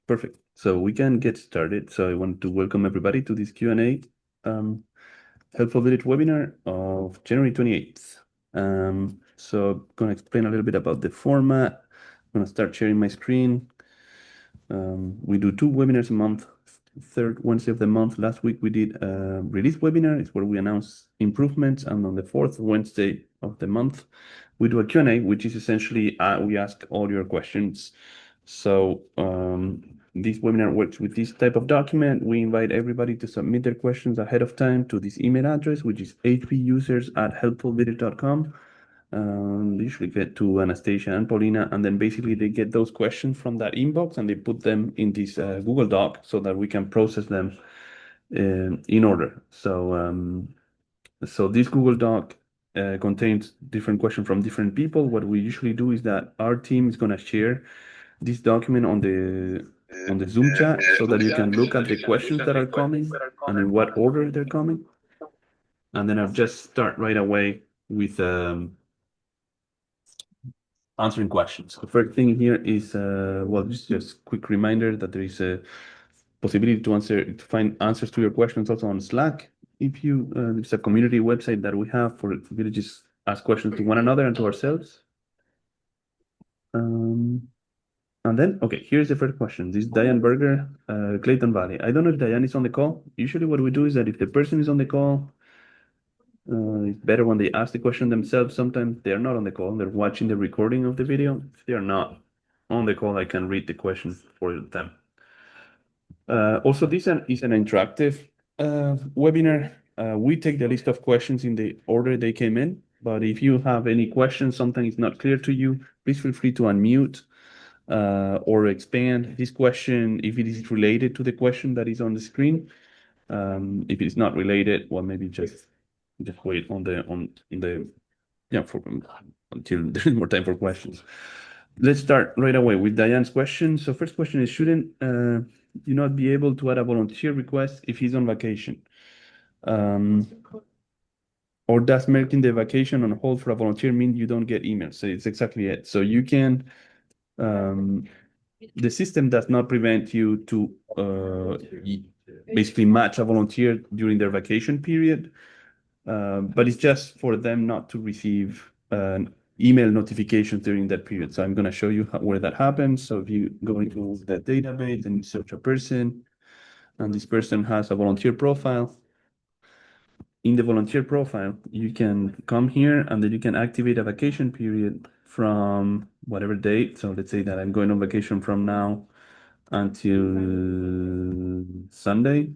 Perfect. So we can get started. So I want to welcome everybody to this Q&A Helpful Village webinar of January 28th. So I'm going to explain a little bit about the format. I'm going to start sharing my screen. We do 2 webinars a month, third Wednesday of the month. Last week we did a release webinar. It's where we announce improvements. And on the 4th Wednesday of the month, we do a Q&A, which is essentially we ask all your questions. So this webinar works with this type of document. We invite everybody to submit their questions ahead of time to this email address, which is hpusers@helpfulvillage.com. They usually get to Anastasia and Paulina, and then basically they get those questions from that inbox and they put them in this Google Doc so that we can process them in order. So this Google Doc contains different questions from different people. What we usually do is that our team is going to share this document on the Zoom chat so that you can look at the questions that are coming and in what order they're coming. And then I'll just start right away with answering questions. The first thing here is, well, just a quick reminder that there is a possibility to find answers to your questions also on Slack. If you, it's a community website that we have for villages ask questions to one another and to ourselves. And then, okay, here's the first question. This is Diane Berger, Clayton Valley. I don't know if Diane is on the call. Usually what we do is that if the person is on the call, it's better when they ask the question themselves. Sometimes they're not on the call. They're watching the recording of the video. If they're not on the call, I can read the question for them. Also, this is an interactive webinar. We take the list of questions in the order they came in. But if you have any questions, something is not clear to you, please feel free to unmute or expand this question if it is related to the question that is on the screen. If it is not related, well, maybe just wait on the until there's more time for questions. Let's start right away with Diane's question. So first question is, shouldn't you not be able to add a volunteer request if he's on vacation? Or does making the vacation on hold for a volunteer mean you don't get emails? So it's exactly it. So you can, the system does not prevent you to basically match a volunteer during their vacation period, but it's just for them not to receive email notifications during that period. So I'm going to show you where that happens. So if you go into the database and you search a person, and this person has a volunteer profile, in the volunteer profile, you can come here and then you can activate a vacation period from whatever date. So let's say that I'm going on vacation from now until Sunday.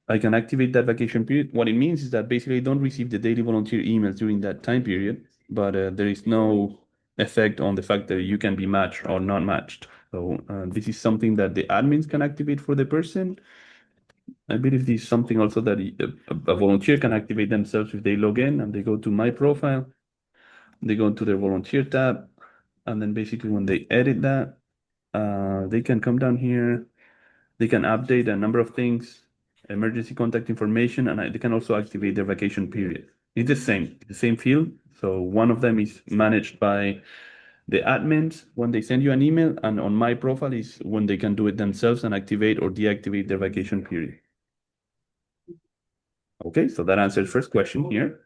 I can activate that vacation period. What it means is that basically I don't receive the daily volunteer emails during that time period, but there is no effect on the fact that you can be matched or not matched. So this is something that the admins can activate for the person. I believe this is something also that a volunteer can activate themselves if they log in and they go to my profile, they go to their volunteer tab, and then basically when they edit that, they can come down here, they can update a number of things, emergency contact information, and they can also activate their vacation period. It's the same field. So one of them is managed by the admins when they send you an email, and on my profile is when they can do it themselves and activate or deactivate their vacation period. Okay, so that answers first question here.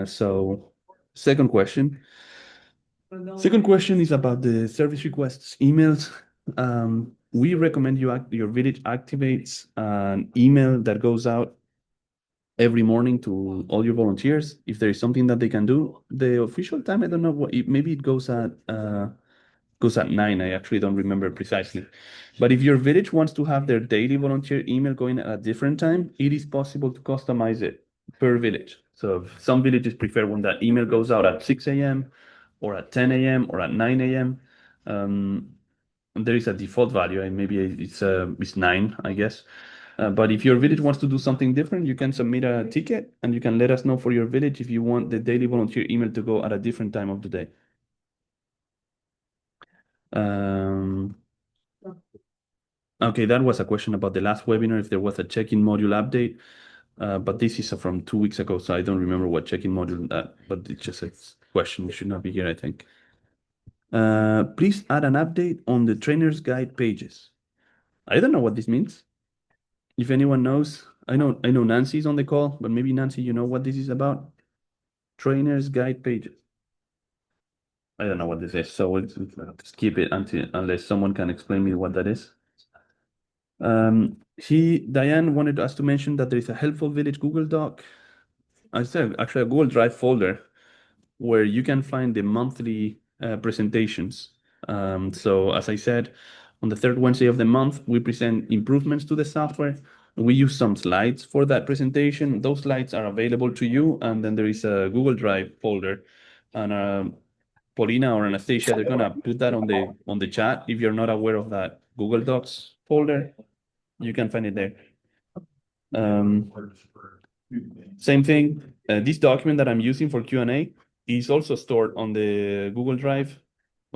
So second question. Second question is about the service requests emails. We recommend your village activates an email that goes out every morning to all your volunteers if there is something that they can do. The official time, I don't know what. Maybe it goes at 9. I actually don't remember precisely. But if your village wants to have their daily volunteer email going at a different time, it is possible to customize it per village. So some villages prefer when that email goes out at 6 a.m. or at 10 a.m. or at 9 a.m. There is a default value, and maybe it's 9, I guess. But if your village wants to do something different, you can submit a ticket and you can let us know for your village if you want the daily volunteer email to go at a different time of the day. Okay, that was a question about the last webinar, if there was a check-in module update. But this is from 2 weeks ago, so I don't remember what check-in module but it's just a question. It should not be here, I think. Please add an update on the trainer's guide pages. I don't know what this means. If anyone knows, I know Nancy's on the call, but maybe Nancy, you know what this is about? Trainer's guide pages. I don't know what this is, so we'll skip it unless someone can explain me what that is. Diane wanted us to mention that there is a Helpful Village Google Doc. I said actually a Google Drive folder where you can find the monthly presentations. So as I said, on the third Wednesday of the month, we present improvements to the software. We use some slides for that presentation. Those slides are available to you, and then there is a Google Drive folder. And Paulina or Anastasia, they're gonna put that on the chat. If you're not aware of that Google Docs folder, you can find it there. Same thing. This document that I'm using for Q&A is also stored on the Google Drive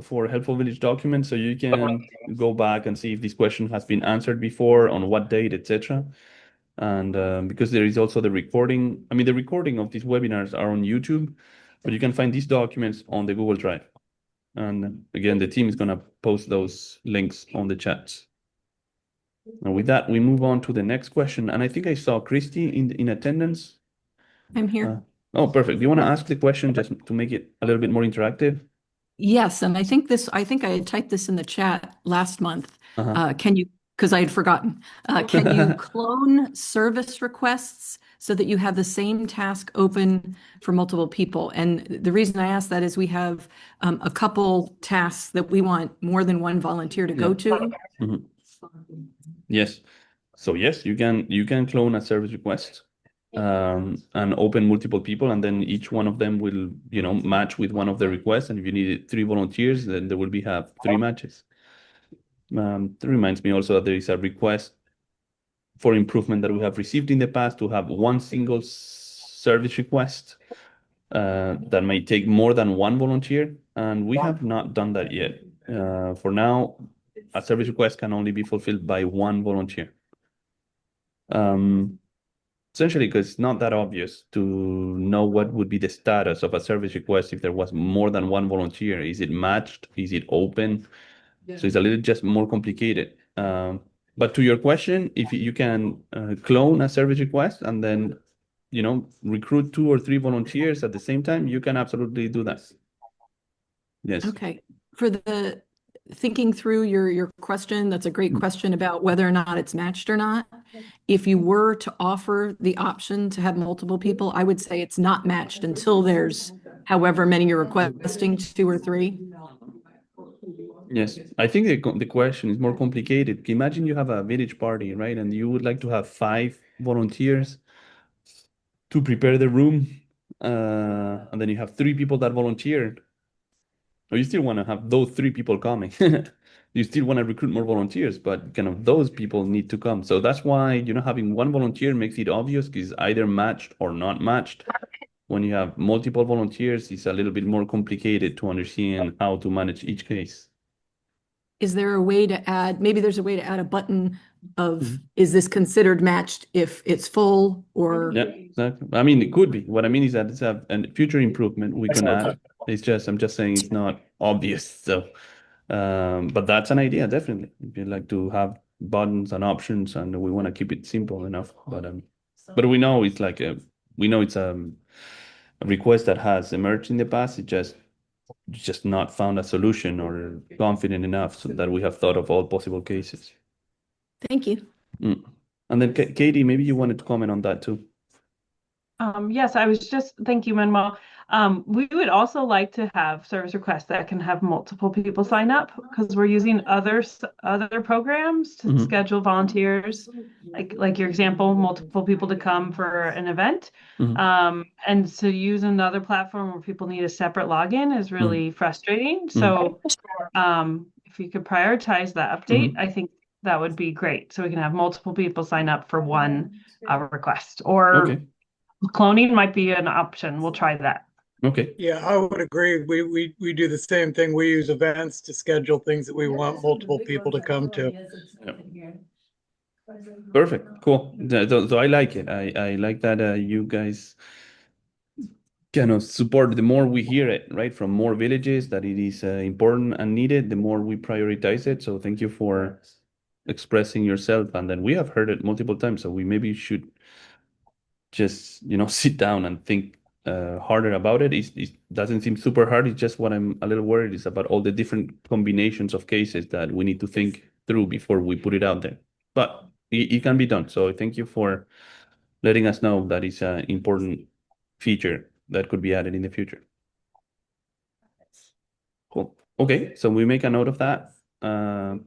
for Helpful Village documents, so you can go back and see if this question has been answered before, on what date, etc. And because there is also the recording, the recording of these webinars are on YouTube, but you can find these documents on the Google Drive. And again, the team is going to post those links on the chats. And with that, we move on to the next question. And I think I saw Kristi in attendance. I'm here. Oh, perfect. Do you want to ask the question just to make it a little bit more interactive? Yes, and I think I had typed this in the chat last month. Because I had forgotten. Can you clone service requests so that you have the same task open for multiple people? And the reason I ask that is we have a couple tasks that we want more than one volunteer to go to. Yes. So yes, you can clone a service request and open multiple people, and then each one of them will, match with one of the requests. And if you need 3 volunteers, then there will have 3 matches. That reminds me also that there is a request for improvement that we have received in the past to have one single service request that may take more than one volunteer, and we have not done that yet. For now, a service request can only be fulfilled by one volunteer. Essentially, because it's not that obvious to know what would be the status of a service request if there was more than one volunteer. Is it matched? Is it open? So it's a little just more complicated. But to your question, if you can clone a service request and then, recruit 2 or 3 volunteers at the same time, you can absolutely do that. Yes. Okay. For the thinking through your question, that's a great question about whether or not it's matched or not. If you were to offer the option to have multiple people, I would say it's not matched until there's however many you're requesting, 2 or 3. Yes, I think the question is more complicated. Imagine you have a village party, right? And you would like to have 5 volunteers to prepare the room, and then you have 3 people that volunteered. Or you still want to have those 3 people coming. You still want to recruit more volunteers, but kind of those people need to come. So that's why, having one volunteer makes it obvious, because either matched or not matched. When you have multiple volunteers, it's a little bit more complicated to understand how to manage each case. Is there a way to add, maybe there's a way to add a button of, is this considered matched if it's full or? Yeah, exactly. It could be. What I mean is that it's a future improvement we can add. I'm just saying it's not obvious. So, but that's an idea, definitely. If you like to have buttons and options, and we want to keep it simple enough, but we know it's a request that has emerged in the past. It just not found a solution or confident enough so that we have thought of all possible cases. Thank you. And then Katie, maybe you wanted to comment on that too. Yes, thank you, Manuel. We would also like to have service requests that can have multiple people sign up, because we're using other programs to schedule volunteers, like your example, multiple people to come for an event. And to use another platform where people need a separate login is really frustrating. So if you could prioritize that update, I think that would be great. So we can have multiple people sign up for one request, or cloning might be an option. We'll try that. Okay. Yeah, I would agree. We do the same thing. We use events to schedule things that we want multiple people to come to. Yep. Perfect. Cool. So I like it. I like that you guys kind of support. The more we hear it, right, from more villages that it is important and needed, the more we prioritize it. So thank you for expressing yourself. And then we have heard it multiple times. So we maybe should just, sit down and think harder about it. It doesn't seem super hard. It's just what I'm a little worried is about all the different combinations of cases that we need to think through before we put it out there. But it can be done. So thank you for letting us know that it's an important feature that could be added in the future. Cool. Okay, so we make a note of that. And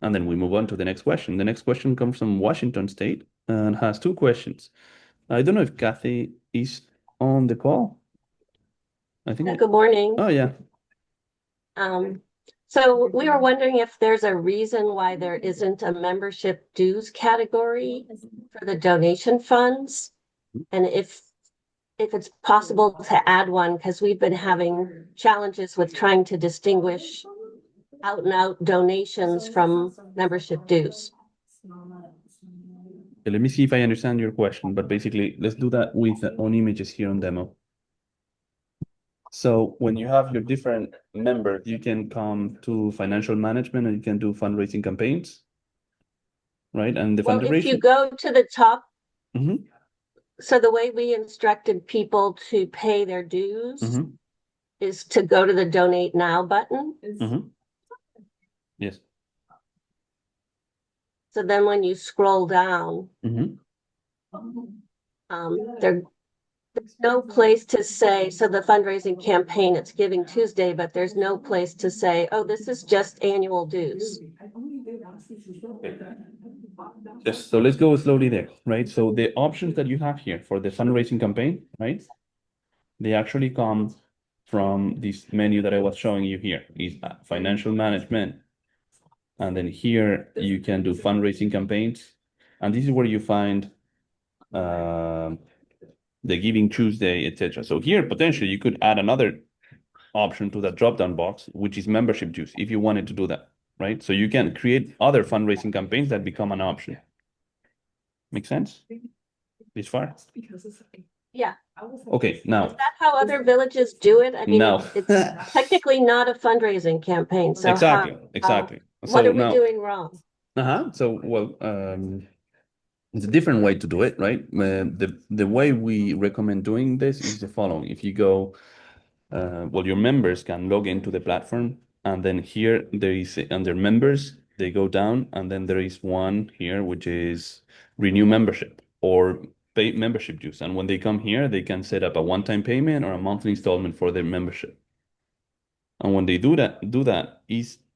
then we move on to the next question. The next question comes from Washington State and has two questions. I don't know if Cathy is on the call. I think. Good morning. Oh, yeah. So we were wondering if there's a reason why there isn't a membership dues category for the donation funds, and if it's possible to add one, because we've been having challenges with trying to distinguish out and out donations from membership dues. Okay, let me see if I understand your question, but basically let's do that with on images here on demo. So when you have your different members, you can come to financial management and you can do fundraising campaigns, right? And the fundraising. If you go to the top, so the way we instructed people to pay their dues is to go to the Donate Now button. Yes. So then when you scroll down, there's no place to say, so the fundraising campaign, it's Giving Tuesday, but there's no place to say, oh, this is just annual dues. Yes, so let's go slowly there, right? So the options that you have here for the fundraising campaign, right? They actually come from this menu that I was showing you here, is financial management. And then here you can do fundraising campaigns. And this is where you find the Giving Tuesday, etc. So here, potentially, you could add another option to that drop-down box, which is membership dues, if you wanted to do that, right? So you can create other fundraising campaigns that become an option. Make sense? This far? Yeah. Okay, now. Is that how other villages do it? I mean, no. it's technically not a fundraising campaign. So exactly. What are we doing wrong? So, well, it's a different way to do it, right? The way we recommend doing this is the following. If you go, your members can log into the platform, and then here there is under members, they go down, and then there is one here, which is renew membership or pay membership dues. And when they come here, they can set up a one-time payment or a monthly installment for their membership. And when they do that,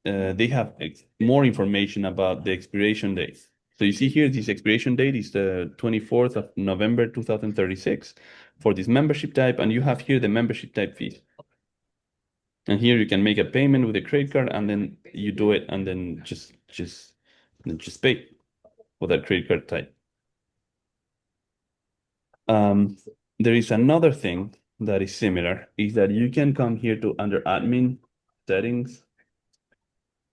they have more information about the expiration date. So you see here, this expiration date is the 24th of November, 2036 for this membership type. And you have here the membership type fees. And here you can make a payment with a credit card, and then you do it, and then just pay for that credit card type. There is another thing that is similar, is that you can come here to under admin settings.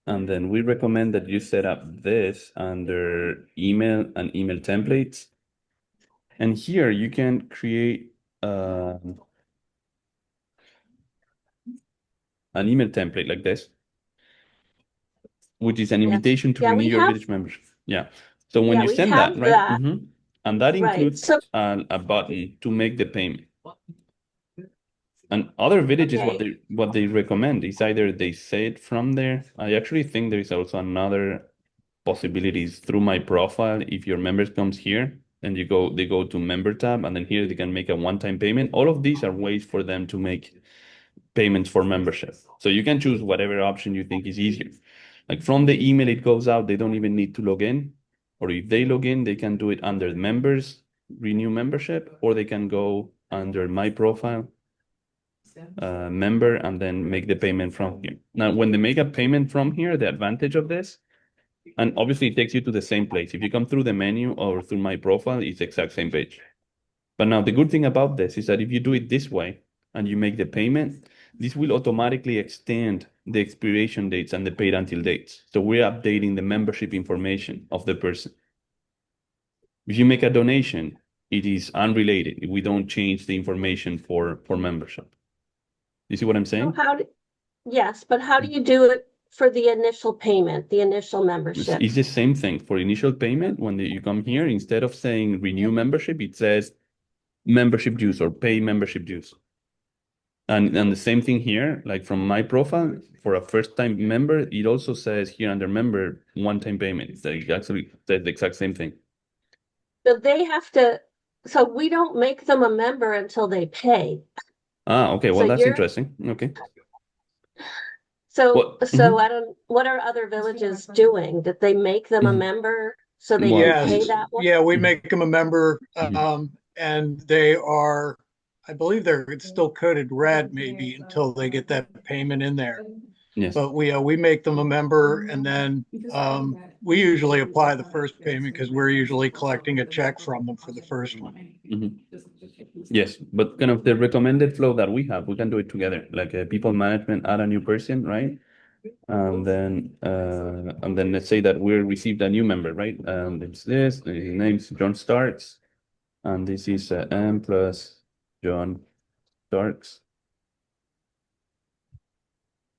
And then we recommend that you set up this under email and email templates. And here you can create an email template like this, which is an invitation to renew your village membership. Yeah. So when you send that, right? And that includes a button to make the payment. And other villages, what they recommend is either they say it from there. I actually think there is also another possibilities through my profile. If your members comes here and they go to member tab, and then here they can make a one-time payment. All of these are ways for them to make payments for membership. So you can choose whatever option you think is easier. Like from the email it goes out, they don't even need to log in. Or if they log in, they can do it under members, renew membership, or they can go under my profile, member, and then make the payment from here. Now, when they make a payment from here, the advantage of this, and obviously it takes you to the same place. If you come through the menu or through my profile, it's the exact same page. But now the good thing about this is that if you do it this way and you make the payment, this will automatically extend the expiration dates and the paid until dates. So we're updating the membership information of the person. If you make a donation it is unrelated. We don't change the information for membership. You see what I'm saying? Yes, but how do you do it for the initial payment, the initial membership? It's the same thing for initial payment. When you come here, instead of saying renew membership, it says membership dues or pay membership dues. And the same thing here, like from my profile, for a first-time member, it also says here under member, one-time payment. It's like actually says the exact same thing. So they have to, so we don't make them a member until they pay. Okay, well, So that's interesting. Okay. So what are other villages doing? Did they make them a member so they can pay that one? Yeah, we make them a member, and they are, I believe it's still coded red maybe until they get that payment in there. Yes. But we make them a member, and then we usually apply the first payment because we're usually collecting a check from them for the first one. Yes, but kind of the recommended flow that we have, we can do it together. Like people management, add a new person, right? And then let's say that we received a new member, right? It's this. His name's John Starks, and this is M plus John Starks.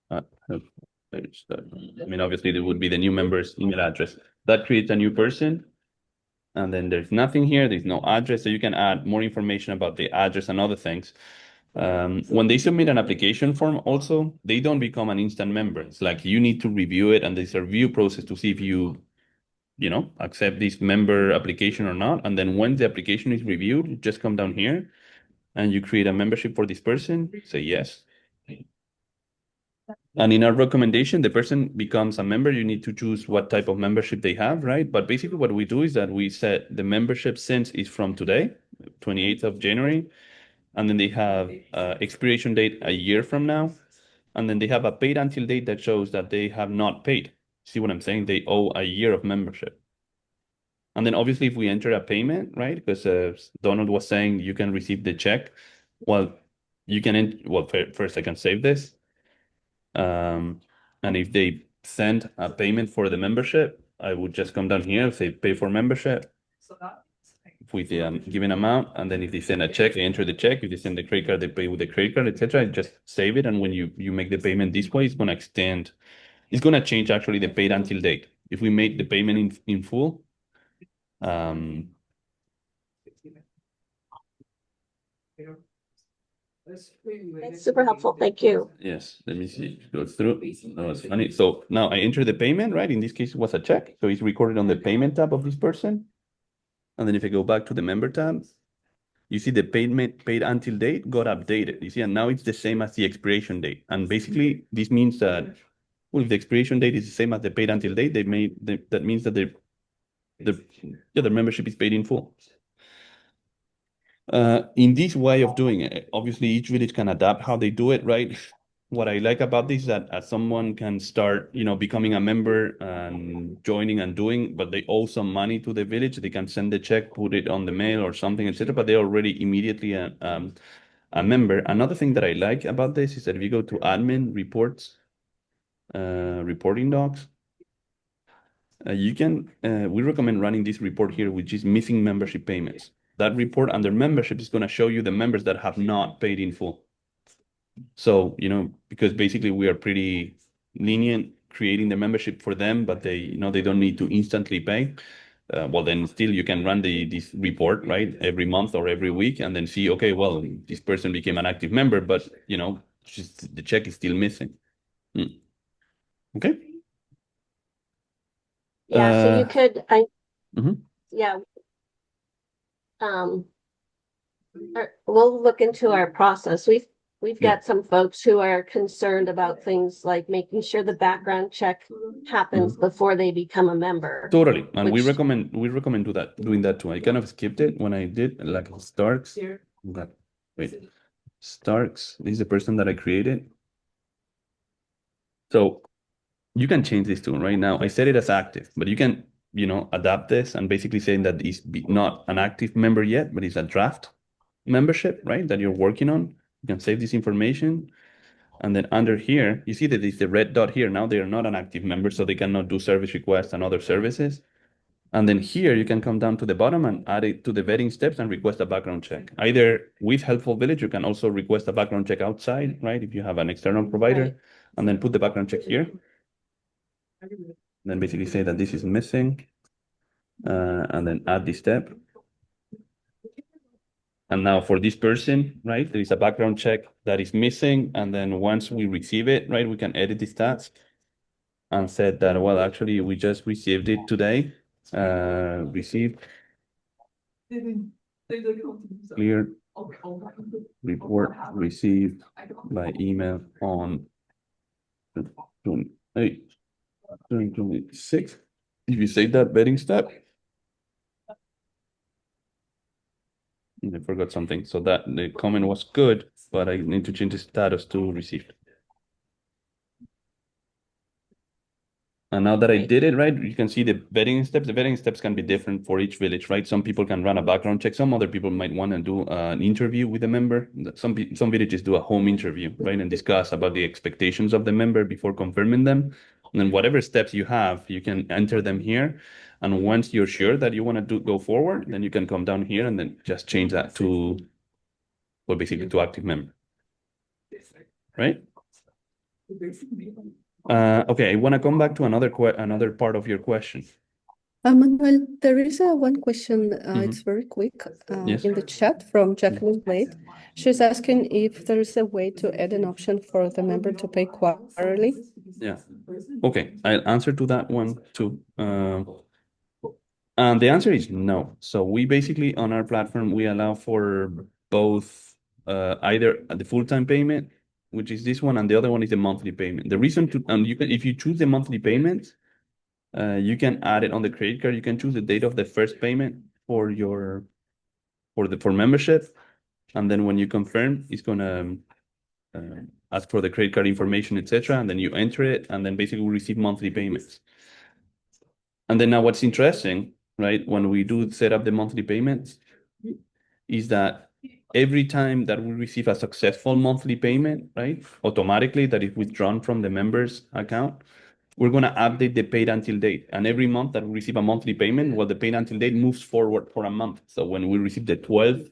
I mean, obviously, there would be the new member's email address. That creates a new person. And then there's nothing here. There's no address. So you can add more information about the address and other things. When they submit an application form also, they don't become an instant member. It's like you need to review it, and there's a review process to see if you accept this member application or not. And then when the application is reviewed, you just come down here and you create a membership for this person, say yes. And in our recommendation, the person becomes a member. You need to choose what type of membership they have, right? But basically what we do is that we set the membership since is from today, 28th of January. And then they have expiration date a year from now. And then they have a paid until date that shows that they have not paid. See what I'm saying? They owe a year of membership. And then obviously if we enter a payment, right? Because Donald was saying you can receive the check. Well, you can, first I can save this. And if they send a payment for the membership, I would just come down here, say pay for membership with the given amount. And then if they send a check, they enter the check. If they send the credit card, they pay with the credit card, etc. Just save it. And when you make the payment this way, it's going to extend. It's going to change actually the paid until date. If we make the payment in full, That's super helpful. Thank you. yes, let me see. Go through. No, it's funny. So now I enter the payment, right? In this case, it was a check. So it's recorded on the payment tab of this person. And then if I go back to the member tab, you see the payment paid until date got updated. You see, and now it's the same as the expiration date. And basically, this means that if the expiration date is the same as the paid until date, that means that the membership is paid in full. In this way of doing it, obviously each village can adapt how they do it, right? What I like about this is that as someone can start, becoming a member and joining and doing, but they owe some money to the village, they can send the check, put it on the mail or something, etc. But they're already immediately a member. Another thing that I like about this is that if you go to admin reports, reporting docs, we recommend running this report here, which is missing membership payments. That report under membership is going to show you the members that have not paid in full. So, because basically we are pretty lenient creating the membership for them, but they don't need to instantly pay. Well, then still you can run this report, right? Every month or every week and then see, okay, well, this person became an active member, but, just the check is still missing. Okay. Yeah, so you could, Mhm. yeah. We'll look into our process. We've got some folks who are concerned about things like making sure the background check happens before they become a member. Totally. And we recommend doing that too. I kind of skipped it when I did like Starks. Wait, Starks. This is the person that I created. So you can change this too right now. I set it as active, but you can, adapt this and basically saying that it's not an active member yet, but it's a draft membership, right? That you're working on. You can save this information. And then under here, you see that it's the red dot here. Now they are not an active member, so they cannot do service requests and other services. And then here you can come down to the bottom and add it to the vetting steps and request a background check. Either with Helpful Village, you can also request a background check outside, right? If you have an external provider, Right. and then put the background check here. Then basically say that this is missing, and then add this step. And now for this person, right, there is a background check that is missing. And then once we receive it, right, we can edit this task and said that, well, actually, we just received it today. Received clear report received by email on 26. If you save that vetting step, I forgot something. So that the comment was good, but I need to change the status to received. And now that I did it, right, you can see the vetting steps. The vetting steps can be different for each village, right? Some people can run a background check. Some other people might want to do an interview with a member. Some villages do a home interview, right, and discuss about the expectations of the member before confirming them. And then whatever steps you have, you can enter them here. And once you're sure that you want to go forward, then you can come down here and then just change that to, well, basically to active member, right? Okay, I want to come back to another part of your question. Manuel, there is one question. It's very quick Yes. in the chat from Jacqueline Blade. She's asking if there is a way to add an option for the member to pay quarterly. Yeah. Okay, I'll answer to that one too. And the answer is no. So we basically on our platform we allow for both either the full-time payment, which is this one, and the other one is the monthly payment. The reason to you can, if you choose the monthly payment, you can add it on the credit card. You can choose the date of the first payment for membership, and then when you confirm, it's gonna ask for the credit card information, etc., and then you enter it, and then basically we receive monthly payments. And then now what's interesting, right, when we do set up the monthly payments, is that every time that we receive a successful monthly payment, right, automatically that is withdrawn from the member's account, we're going to update the paid until date. And every month that we receive a monthly payment, well, the paid until date moves forward for a month. So when we receive the 12th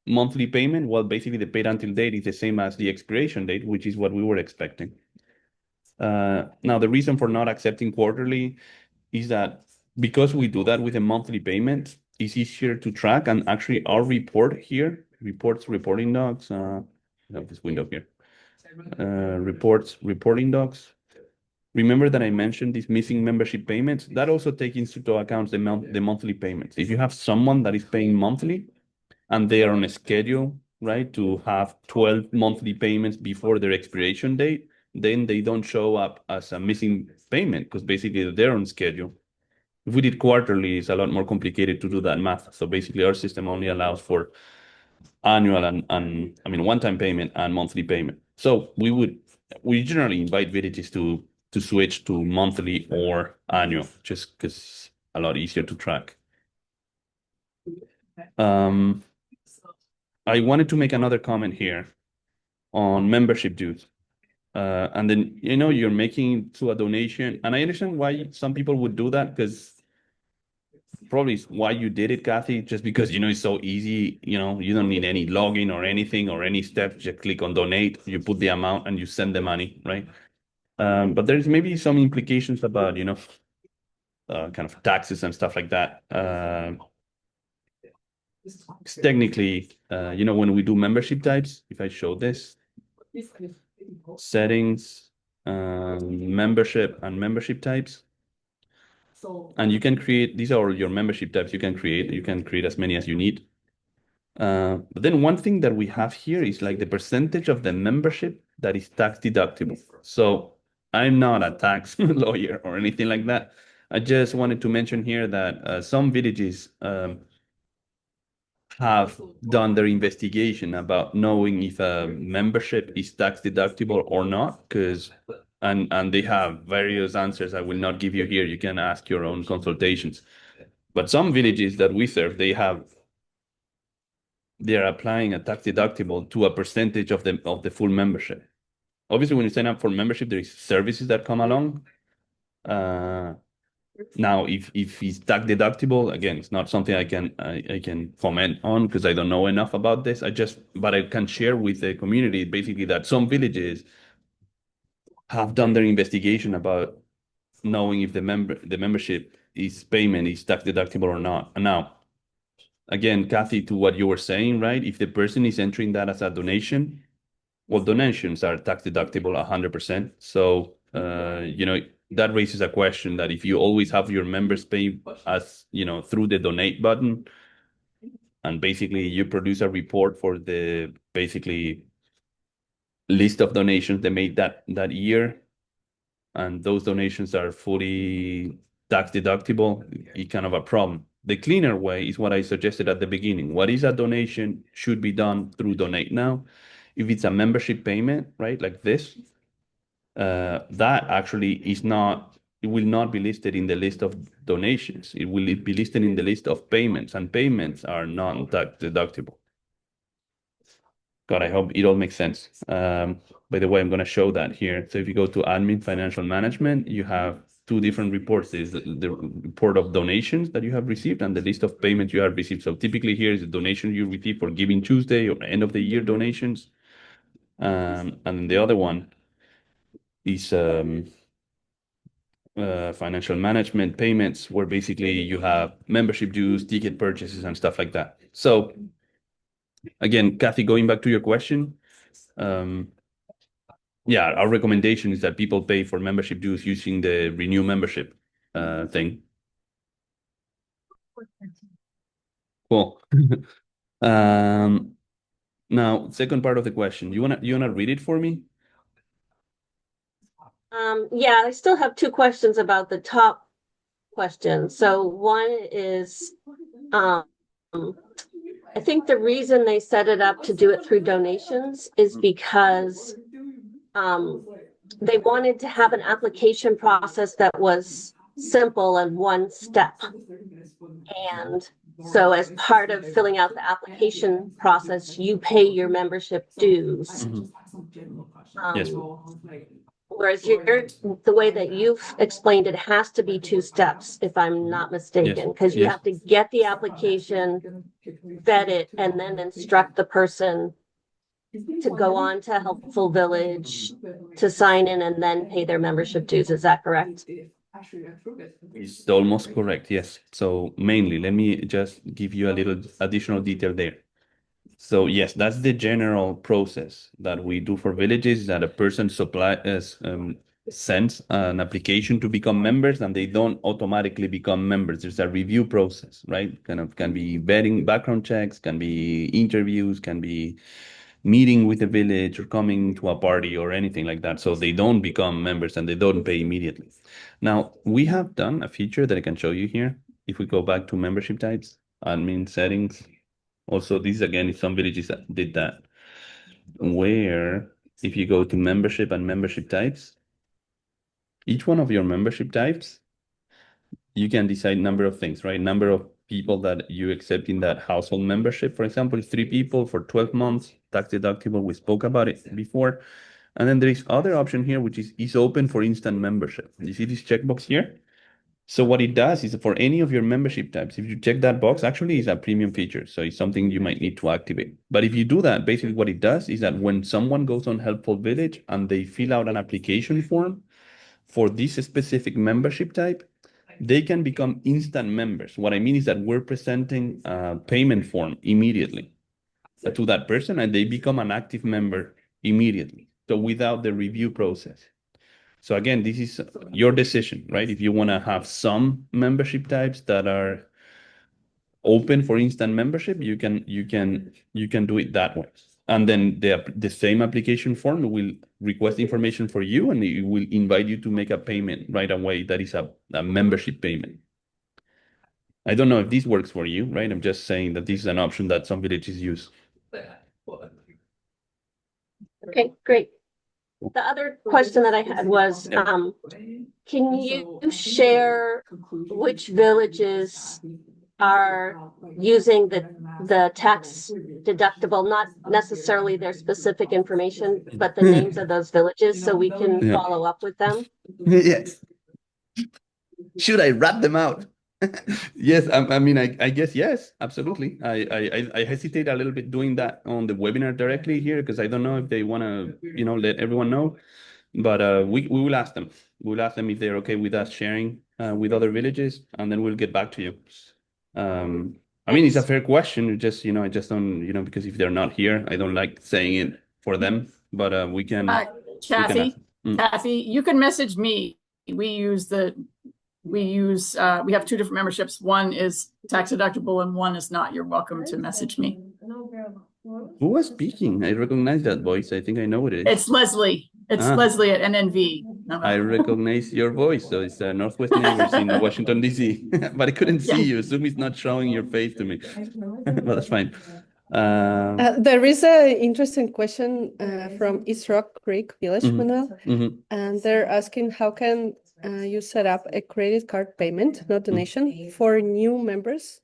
monthly payment, well, basically the paid until date is the same as the expiration date, which is what we were expecting. Now, the reason for not accepting quarterly is that because we do that with a monthly payment, it's easier to track. And actually our report here, reporting docs, I have this window here, reporting docs. Remember that I mentioned these missing membership payments? That also takes into account the monthly payments. If you have someone that is paying monthly and they are on a schedule, right, to have 12 monthly payments before their expiration date, then they don't show up as a missing payment because basically they're on schedule. If we did quarterly, it's a lot more complicated to do that math. So basically our system only allows for annual and I mean one-time payment and monthly payment. So we generally invite villages to switch to monthly or annual, just because it's a lot easier to track. I wanted to make another comment here on membership dues. And then, you're making to a donation. And I understand why some people would do that, because probably why you did it, Cathy, just because, it's so easy. You don't need any login or anything or any steps. Just click on donate, you put the amount and you send the money, right? But there's maybe some implications about, kind of taxes and stuff like that. Technically, when we do membership types, if I show this, settings, membership and membership types, and you can create, these are your membership types you can create as many as you need. But then one thing that we have here is like the percentage of the membership that is tax deductible. So I'm not a tax lawyer or anything like that. I just wanted to mention here that some villages have done their investigation about knowing if a membership is tax deductible or not, and they have various answers I will not give you here. You can ask your own consultations. But some villages that we serve, they are applying a tax deductible to a percentage of the full membership. Obviously, when you sign up for membership, there is services that come along. Now, if it's tax deductible, again, it's not something I can comment on because I don't know enough about this. But I can share with the community basically that some villages have done their investigation about knowing if the membership payment is tax deductible or not. And now, again, Cathy, to what you were saying, right? If the person is entering that as a donation, well, donations are tax deductible 100%. So, that raises a question that if you always have your members pay as, through the donate button, and basically you produce a report for the basically list of donations they made that year, and those donations are fully tax deductible, it's kind of a problem. The cleaner way is what I suggested at the beginning. What is a donation should be done through Donate Now. If it's a membership payment, right, like this, that actually it will not be listed in the list of donations. It will be listed in the list of payments, and payments are non-tax deductible. God, I hope it all makes sense. By the way, I'm going to show that here. So if you go to Admin Financial Management, you have two different reports. There's the report of donations that you have received and the list of payments you have received. So typically here is the donation you receive for Giving Tuesday or end of the year donations. And then the other one is financial management payments, where basically you have membership dues, ticket purchases, and stuff like that. So again, Cathy, going back to your question, yeah, our recommendation is that people pay for membership dues using the renew membership thing. Cool. Now, second part of the question, you wanna read it for me? Yeah, I still have two questions about the top question. So one is, I think the reason they set it up to do it through donations is because they wanted to have an application process that was simple and one step. And so as part of filling out the application process, you pay your membership dues. Mm-hmm. Yes. Whereas the way that you've explained it has to be two steps, if I'm not mistaken, because you have to get the application, vet it, and then instruct the person to go on to Helpful Village to sign in and then pay their membership dues. Is that correct? It's almost correct, yes. So mainly, let me just give you a little additional detail there. So yes, that's the general process that we do for villages, that a person sends an application to become members, and they don't automatically become members. There's a review process, right? Can be vetting, background checks, can be interviews, can be meeting with the village or coming to a party or anything like that. So they don't become members and they don't pay immediately. Now, we have done a feature that I can show you here. If we go back to membership types, admin settings. Also, this again is some villages that did that, where if you go to membership and membership types, each one of your membership types, you can decide number of things, right? Number of people that you accept in that household membership. For example, it's 3 people for 12 months, tax deductible. We spoke about it before. And then there is other option here, which is open for instant membership. You see this checkbox here? So what it does is for any of your membership types, if you check that box, actually it's a premium feature. So it's something you might need to activate. But if you do that, basically what it does is that when someone goes on Helpful Village and they fill out an application form for this specific membership type, they can become instant members. What I mean is that we're presenting a payment form immediately to that person, and they become an active member immediately. So without the review process. So again, this is your decision, right? If you want to have some membership types that are open for instant membership, you can do it that way. And then the same application form will request information for you, and it will invite you to make a payment right away. That is a membership payment. I don't know if this works for you, right? I'm just saying that this is an option that some villages use. Okay, great. The other question that I had was, can you share which villages are using the tax deductible, not necessarily their specific information, but the names of those villages so we can follow up with them? Yes. Should I rat them out? Yes, I mean, I guess yes, absolutely. I hesitate a little bit doing that on the webinar directly here because I don't know if they want to, let everyone know. But we will ask them. We'll ask them if they're okay with us sharing with other villages, and then we'll get back to you. I mean, it's a fair question. Just, I just don't, because if they're not here, I don't like saying it for them. But we can. Cathy, Cathy, you can message me. We have two different memberships. One is tax deductible and one is not. You're welcome to message me. Who was speaking? I recognize that voice. I think I know it is. It's Leslie. It's Leslie at NNV. I recognize your voice. So it's Northwest Neighbors in Washington, D.C. But I couldn't see you. Zoom is not showing your face to me. But that's fine. There is an interesting question from East Rock Creek Village, Manuel. And they're asking, how can you set up a credit card payment, not donation, for new members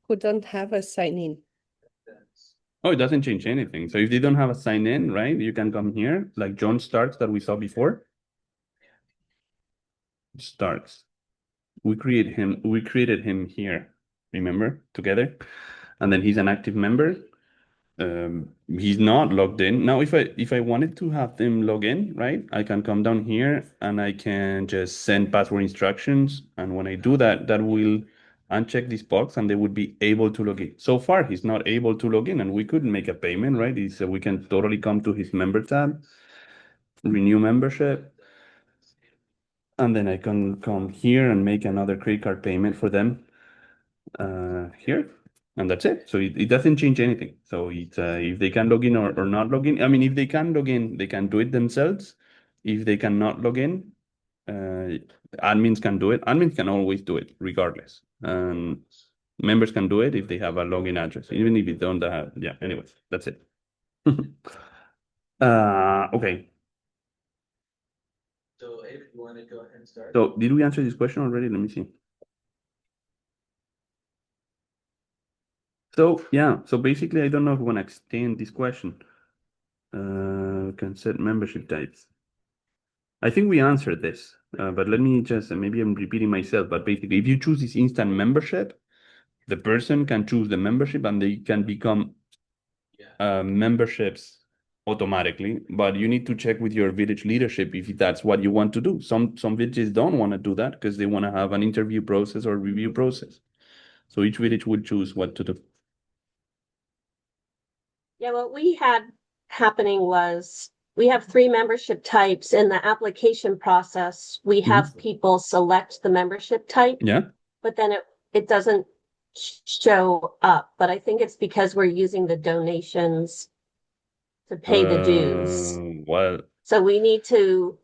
who don't have a sign-in? Oh, it doesn't change anything. So if they don't have a sign-in, right, you can come here, like John Starks that we saw before. Starks. We created him here, remember, together. And then he's an active member. He's not logged in. Now, if I wanted to have them log in, right, I can come down here and I can just send password instructions. And when I do that, that will uncheck this box and they would be able to log in. So far, he's not able to log in and we couldn't make a payment, right? We can totally come to his member tab, renew membership. And then I can come here and make another credit card payment for them here. And that's it. So it doesn't change anything. So it's if they can log in or not log in. I mean, if they can log in, they can do it themselves. If they cannot log in, admins can do it. Admins can always do it regardless. And members can do it if they have a login address, even if you don't have. Yeah, anyways, that's it. Okay. So if you want to go ahead and start. So did we answer this question already? Let me see. So yeah, so basically, I don't know if we want to extend this question. Can set membership types. I think we answered this, but let me just, maybe I'm repeating myself, but basically, if you choose this instant membership, the person can choose the membership and they can become memberships automatically, but you need to check with your village leadership if that's what you want to do. Some villages don't want to do that because they want to have an interview process or review process. So each village would choose what to do. Yeah, what we had happening was we have 3 membership types. In the application process, we have people select the membership type. Yeah. But then it doesn't show up. But I think it's because we're using the donations to pay the dues. Well, so we need to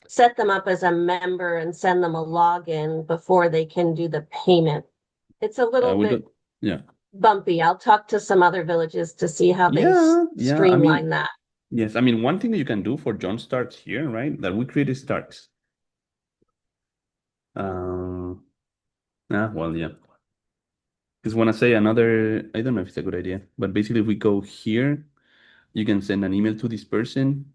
set them up as a member and send them a login before they can do the payment. It's a little bit bumpy. I'll talk to some other villages to see how they streamline that. Yes, I mean, one thing that you can do for John Starks here, right, that we created Starks. Well, yeah. Just want to say another, I don't know if it's a good idea, but basically if we go here, you can send an email to this person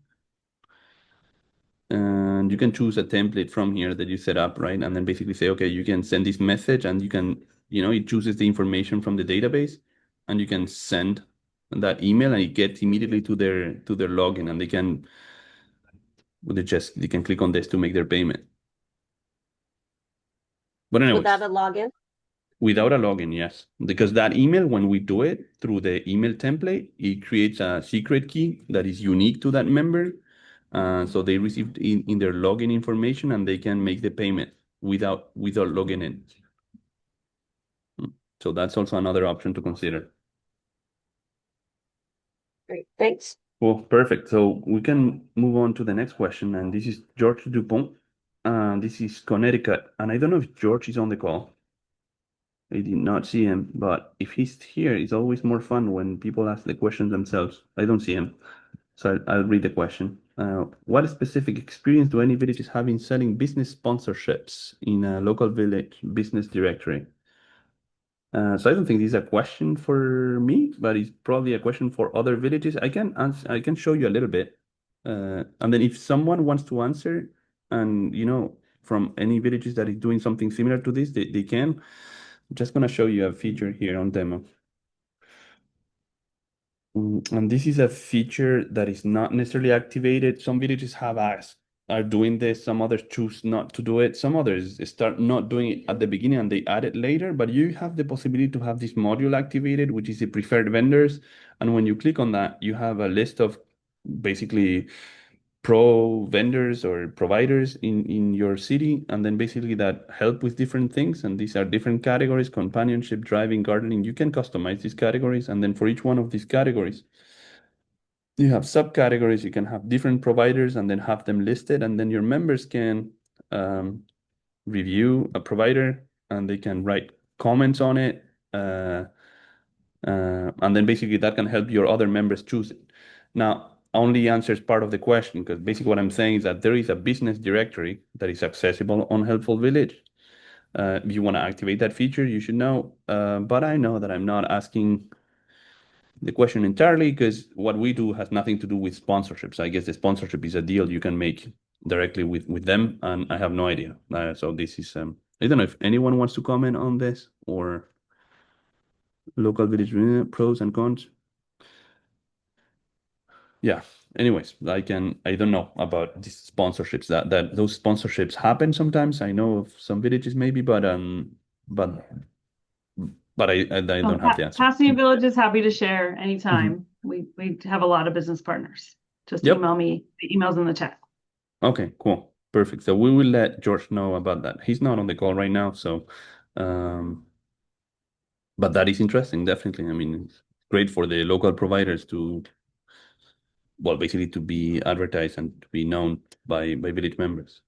and you can choose a template from here that you set up, right? And then basically say, okay, you can send this message and you can, it chooses the information from the database and you can send that email and it gets immediately to their login and they can click on this to make their payment. But anyways, without a login? Without a login, yes. Because that email, when we do it through the email template, it creates a secret key that is unique to that member. So they receive in their login information and they can make the payment without logging in. So that's also another option to consider. Great, thanks. Well, perfect. So we can move on to the next question. And this is George Dupont. This is Connecticut. And I don't know if George is on the call. I did not see him, but if he's here, it's always more fun when people ask the questions themselves. I don't see him. So I'll read the question. What specific experience do any villages have in selling business sponsorships in a local village business directory? So I don't think this is a question for me, but it's probably a question for other villages. I can show you a little bit. And then if someone wants to answer and, from any villages that is doing something similar to this, they can. I'm just going to show you a feature here on demo. And this is a feature that is not necessarily activated. Some villages are doing this. Some others choose not to do it. Some others start not doing it at the beginning and they add it later. But you have the possibility to have this module activated, which is the preferred vendors. And when you click on that, you have a list of basically pro vendors or providers in your city, and then basically that help with different things. And these are different categories: companionship, driving, gardening. You can customize these categories, and then for each one of these categories you have subcategories. You can have different providers and then have them listed, and then your members can review a provider and they can write comments on it, and then basically that can help your other members choose it. Now, only answers part of the question, because basically what I'm saying is that there is a business directory that is accessible on Helpful Village. If you want to activate that feature, you should know. But I know that I'm not asking the question entirely, because what we do has nothing to do with sponsorships. I guess the sponsorship is a deal you can make directly with them, and I have no idea. So this is, I don't know if anyone wants to comment on this or local village pros and cons. Yeah. Anyways, I don't know about these sponsorships. That those sponsorships happen sometimes. I know of some villages maybe, but I don't have the answer. Pasadena Village is happy to share anytime. We have a lot of business partners. Just email me. The email's in the chat. Okay, cool. Perfect. So we will let George know about that. He's not on the call right now, so but that is interesting, definitely. I mean, it's great for the local providers to, well, basically to be advertised and to be known by village members.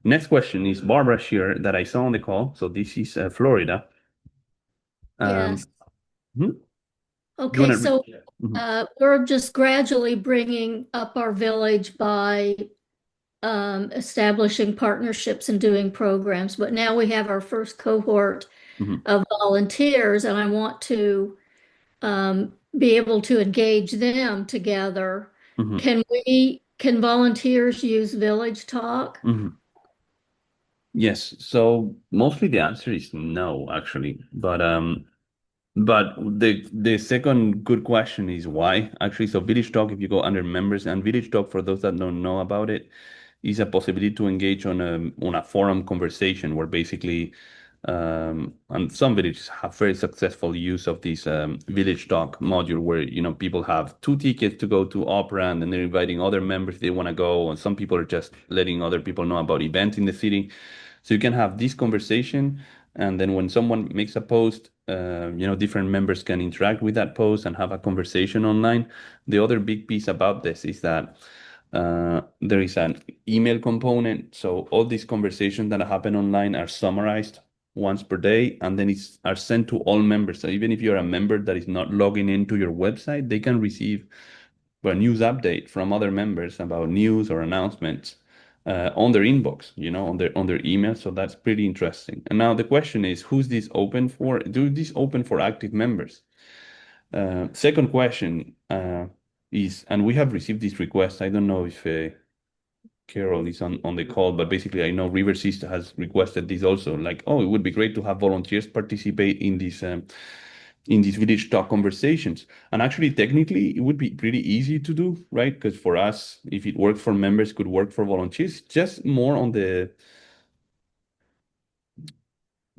Next question is Barbara Shearer that I saw on the call. So this is Florida. Yes. Hmm? Okay, so we're just gradually bringing up our village by establishing partnerships and doing programs. But now we have our first cohort of volunteers, and I want to be able to engage them together. Can volunteers use Village Talk? Yes. So mostly the answer is no, actually. But the second good question is why, actually. So Village Talk, if you go under members, and Village Talk, for those that don't know about it, is a possibility to engage on a forum conversation where basically, and some villages have very successful use of this Village Talk module where, people have 2 tickets to go to opera, and then they're inviting other members if they want to go, and some people are just letting other people know about events in the city. So you can have this conversation, and then when someone makes a post, different members can interact with that post and have a conversation online. The other big piece about this is that there is an email component. So all these conversations that happen online are summarized once per day, and then are sent to all members. So even if you're a member that is not logging into your website, they can receive a news update from other members about news or announcements on their inbox, on their email. So that's pretty interesting. And now the question is, who's this open for? Do this open for active members? Second question is, and we have received this request. I don't know if Carol is on the call, but basically I know Rivers East has requested this also. Like, it would be great to have volunteers participate in these Village Talk conversations. And actually, technically, it would be pretty easy to do, right? Because for us, if it worked for members, could work for volunteers. Just more on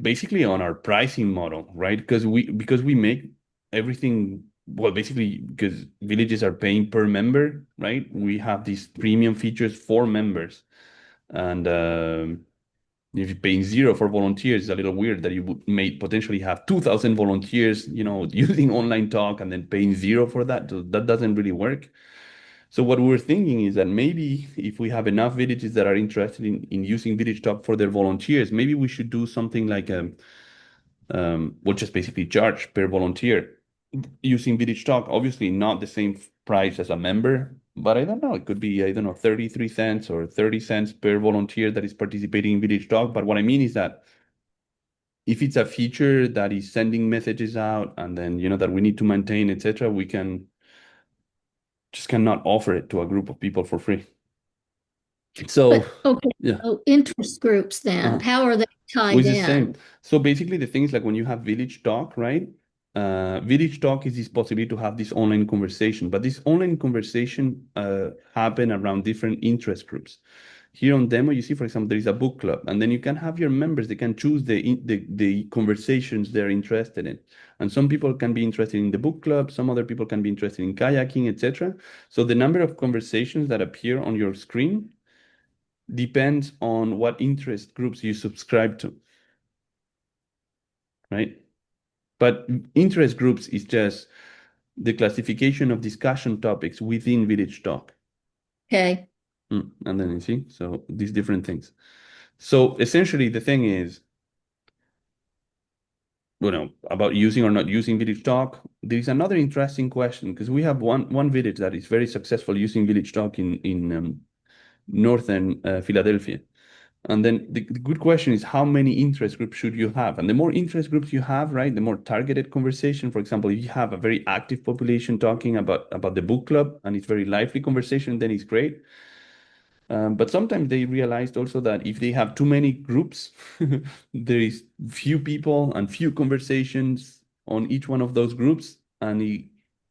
basically on our pricing model, right? Because we make everything, well, basically because villages are paying per member, right? We have these premium features for members, and if you're paying 0 for volunteers, it's a little weird that you may potentially have 2,000 volunteers, using online talk and then paying 0 for that. So that doesn't really work. So what we're thinking is that maybe if we have enough villages that are interested in using Village Talk for their volunteers, maybe we should do something like we'll just basically charge per volunteer using Village Talk. Obviously not the same price as a member, but I don't know, it could be, 33 cents or 30 cents per volunteer that is participating in Village Talk. But what I mean is that if it's a feature that is sending messages out and then, that we need to maintain, etc., we cannot offer it to a group of people for free. So Okay, yeah, so interest groups then, how are they tied it's the same. in? So basically, the thing is like when you have Village Talk, right? Village Talk is this possibility to have this online conversation, but this online conversation happen around different interest groups. Here on demo, you see, for example, there is a book club, and then you can have your members, they can choose the conversations they're interested in. And some people can be interested in the book club, some other people can be interested in kayaking, etc. So the number of conversations that appear on your screen depends on what interest groups you subscribe to, right? But interest groups is just the classification of discussion topics within Village Talk. Okay. And then you see, so these different things. So essentially the thing is, about using or not using Village Talk, there is another interesting question, because we have one village that is very successful using Village Talk in northern Philadelphia. And then the good question is, how many interest groups should you have? And the more interest groups you have, right, the more targeted conversation. For example, if you have a very active population talking about the book club and it's very lively conversation, then it's great. But sometimes they realized also that if they have too many groups, there is few people and few conversations on each one of those groups. And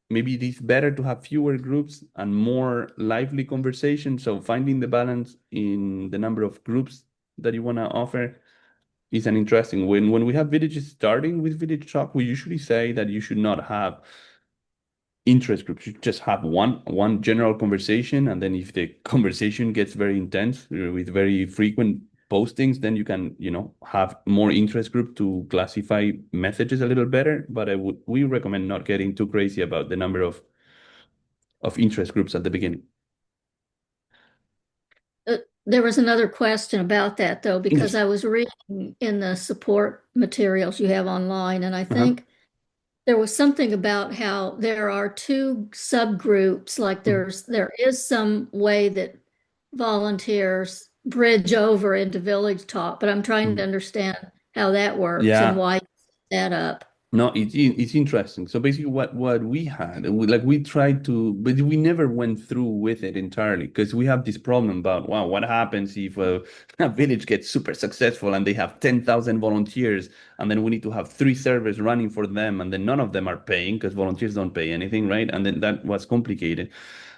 maybe it is better to have fewer groups and more lively conversations. So finding the balance in the number of groups that you want to offer is an interesting. When we have villages starting with Village Talk, we usually say that you should not have interest groups. You just have one general conversation, and then if the conversation gets very intense with very frequent postings, then you can have more interest group to classify messages a little better. But we recommend not getting too crazy about the number of interest groups at the beginning. There was another question about that though, because I was reading in the support materials you have online, and I think there was something about how there are two subgroups, like there is some way that volunteers bridge over into Village Talk, but I'm trying to understand how that works and why you set that up. No, it's interesting. So basically what we had, we tried to, but we never went through with it entirely, because we have this problem about, wow, what happens if a village gets super successful and they have 10,000 volunteers, and then we need to have 3 servers running for them, and then none of them are paying because volunteers don't pay anything, right? And then that was complicated.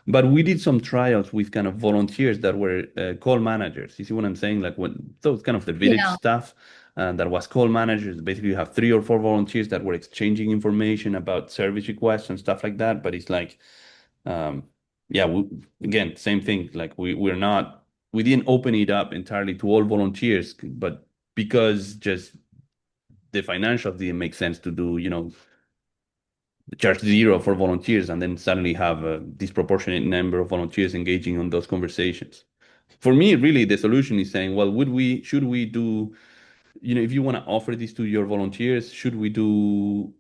But we did some trials with kind of volunteers that were call managers. You see what I'm saying? Like those kind of the village stuff. That was call managers. Basically, you have 3 or 4 volunteers that were exchanging information about service requests and stuff like that. But it's like, again, same thing. Like we didn't open it up entirely to all volunteers, but because just the financials didn't make sense to do, charge 0 for volunteers and then suddenly have a disproportionate number of volunteers engaging on those conversations. For me, really, the solution is saying, well, should we do, if you want to offer this to your volunteers, should we do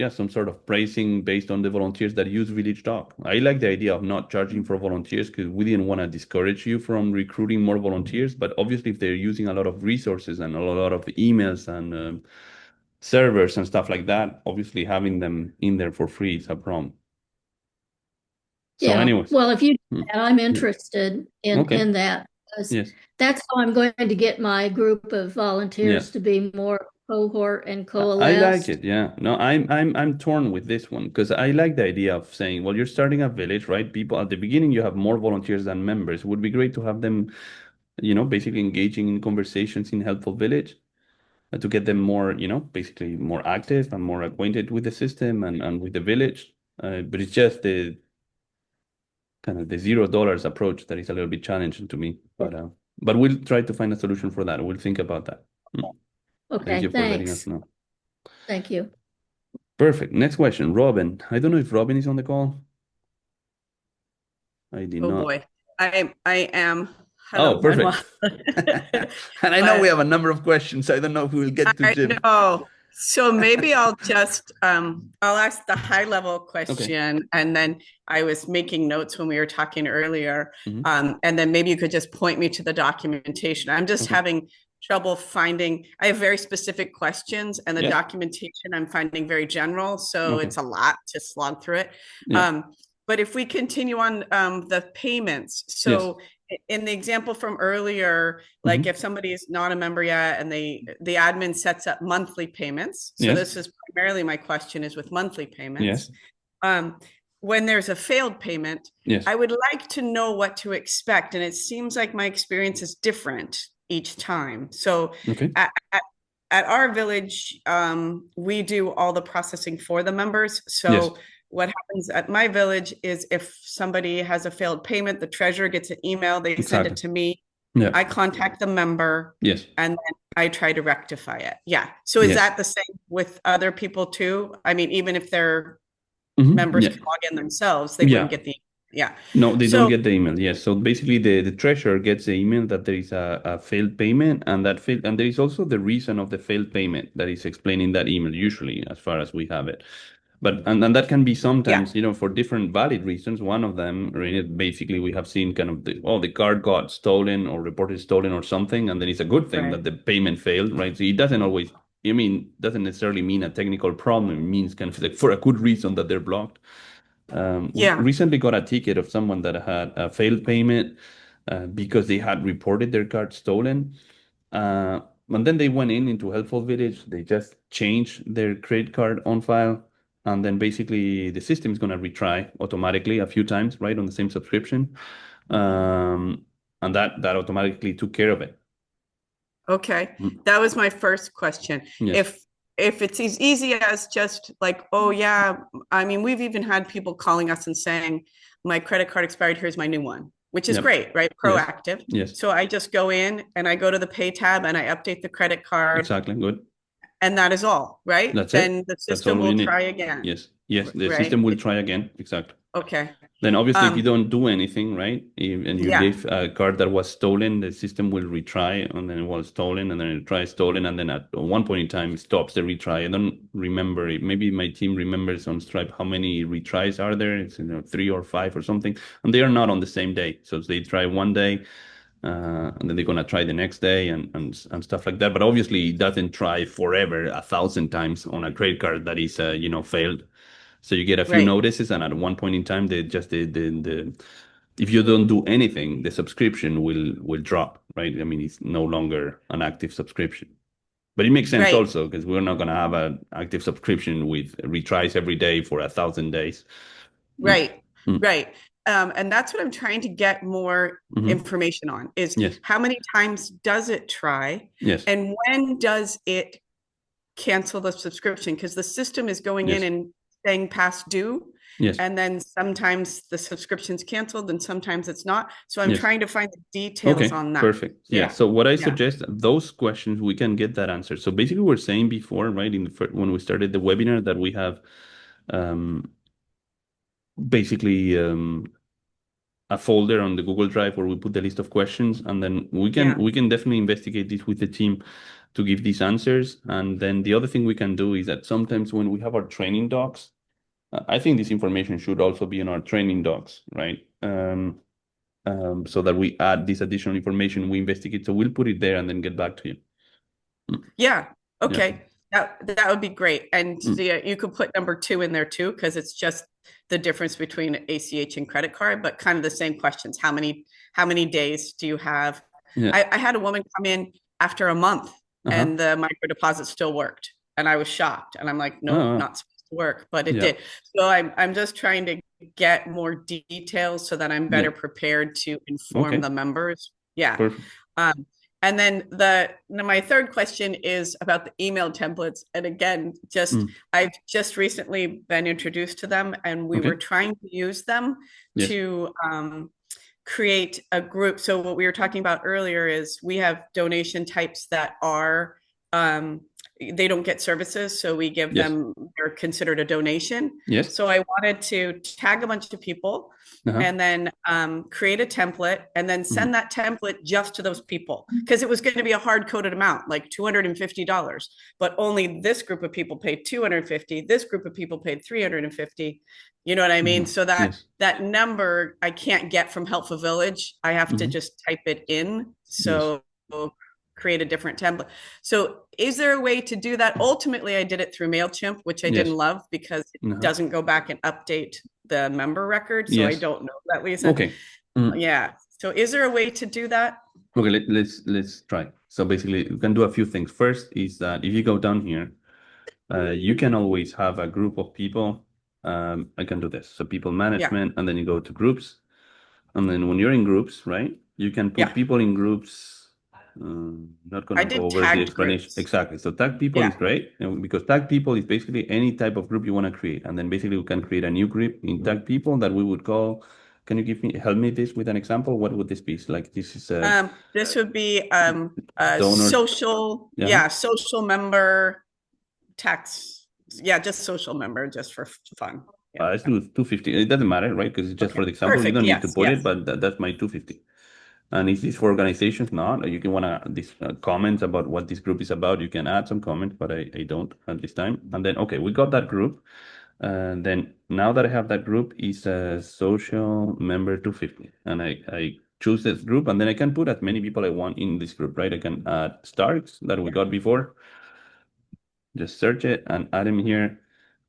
some sort of pricing based on the volunteers that use Village Talk? I like the idea of not charging for volunteers because we didn't want to discourage you from recruiting more volunteers. But obviously, if they're using a lot of resources and a lot of emails and servers and stuff like that, obviously having them in there for free is a problem. So anyways. Well, if you do that, I'm interested in that. Yes. That's how I'm going to get my group of volunteers to be more cohort and coalesce. I like it. Yeah. No, I'm torn with this one because I like the idea of saying, well, you're starting a village, right? People at the beginning, you have more volunteers than members. It would be great to have them, basically engaging in conversations in Helpful Village to get them more, basically more active and more acquainted with the system and with the village. But it's just the kind of the $0 approach that is a little bit challenging to me. But we'll try to find a solution for that. We'll think about that. Okay, Thank you for letting us know. Thank you. Perfect. Next question, Robin. I don't know if Robin is on the call. I did not. Oh boy, I am. Hello, perfect. And I know we have a number of questions, so I don't know if we will get to Jim. No. So maybe I'll just I'll ask the high level question, and then I was making notes when we were talking earlier, and then maybe you could just point me to the documentation. I'm just having trouble finding. I have very specific questions, and the documentation I'm finding very general, so it's a lot to slog through it. But if we continue on the payments, so in the example from earlier, like if somebody is not a member yet and the admin sets up monthly payments. So this is primarily my question is with monthly payments. When there's a failed payment, I would like to know what to expect. And it seems like my experience is different each time. So at our village, we do all the processing for the members. So what happens at my village is if somebody has a failed payment, the treasurer gets an email, they send it to me. I contact the member. And then I try to rectify it. So is that the same with other people too? I mean, even if they're members can log in themselves, they wouldn't get the No, they don't get the email. So basically the treasurer gets the email that there is a failed payment, and there is also the reason of the failed payment that is explained in that email, usually, as far as we have it. But and that can be sometimes, for different valid reasons. One of them, basically, we have seen kind of the card got stolen or reported stolen or something, and then it's a good thing that the payment failed, right? So it doesn't always, doesn't necessarily mean a technical problem. It means kind of like for a good reason that they're blocked. We recently got a ticket of someone that had a failed payment because they had reported their card stolen. And then they went into Helpful Village. They just changed their credit card on file. And then basically the system is going to retry automatically a few times, right, on the same subscription. And that automatically took care of it. Okay. That was my first question. If it's as easy as just like, oh yeah, I mean, we've even had people calling us and saying, my credit card expired, here's my new one, which is great, right? Proactive. So I just go in and I go to the pay tab and I update the credit card. Exactly, good. And that is all, right? That's then it. The system will try again. The system will try again. Exactly. Okay. Then obviously if you don't do anything, right, and you give a card that was stolen, the system will retry, and then it was stolen, and then it tries stolen, and then at one point in time it stops the retry. I don't remember, maybe my team remembers on Stripe how many retries are there. It's 3 or 5 or something, and they are not on the same day. So they try one day, and then they're gonna try the next day and stuff like that. But obviously it doesn't try forever 1,000 times on a credit card that is failed. So you get a few notices, and at one point in time, if you don't do anything, the subscription will drop, right? I mean, it's no longer an active subscription. But it makes sense also, because we're not going to have an active subscription with retries every day for 1,000 days. Right. And that's what I'm trying to get more information on is how many times does it try? And when does it cancel the subscription? Because the system is going in and saying past due. And then sometimes the subscription's canceled and sometimes it's not. So I'm trying to find the details on that. Perfect. So what I suggest, those questions, we can get that answer. So basically we're saying before, right, when we started the webinar, that we have basically a folder on the Google Drive where we put the list of questions, and then we can definitely investigate this with the team to give these answers. And then the other thing we can do is that sometimes when we have our training docs, I think this information should also be in our training docs, right? So that we add this additional information, we investigate. So we'll put it there and then get back to you. Okay. That would be great. And you could put number 2 in there too, because it's just the difference between ACH and credit card, but kind of the same questions. How many days do you have? I had a woman come in after a month and the micro deposit still worked. And I was shocked. And I'm like, no, not supposed to work, but it did. So I'm just trying to get more details so that I'm better prepared to inform the members. And then my third question is about the email templates. And again, I've just recently been introduced to them, and we were trying to use them to create a group. So what we were talking about earlier is we have donation types that are they don't get services, so we give them, they're considered a donation. So I wanted to tag a bunch of people and then create a template and then send that template just to those people, because it was going to be a hard-coded amount, like $250, but only this group of people paid $250, this group of people paid $350. You know what I mean? So that number I can't get from Helpful Village. I have to just type it in. So create a different template. So is there a way to do that? Ultimately, I did it through MailChimp, which I didn't love because it doesn't go back and update the member record. So I don't know that, Lisa. So is there a way to do that? Okay, let's try. So basically, you can do a few things. First is that if you go down here, you can always have a group of people. I can do this. So people management, and then you go to groups. And then when you're in groups, right, you can put people in groups. Not going to go over the explanation. Exactly. So tag people is great, because tag people is basically any type of group you want to create. And then basically we can create a new group in tag people that we would call, can you help me this with an example? What would this be? Like this is this would be donor. Social, social member tax. Yeah, just social member, just for fun. Let's do 250. It doesn't matter, right? Because it's just for the example. You don't need to put it, but that's my 250. And is this for organizations? Not. You can want to these comments about what this group is about. You can add some comments, but I don't at this time. And then, okay, we got that group. Then now that I have that group, is a social member 250. And I choose this group, and then I can put as many people I want in this group, right? I can add Starks that we got before. Just search it and add him here.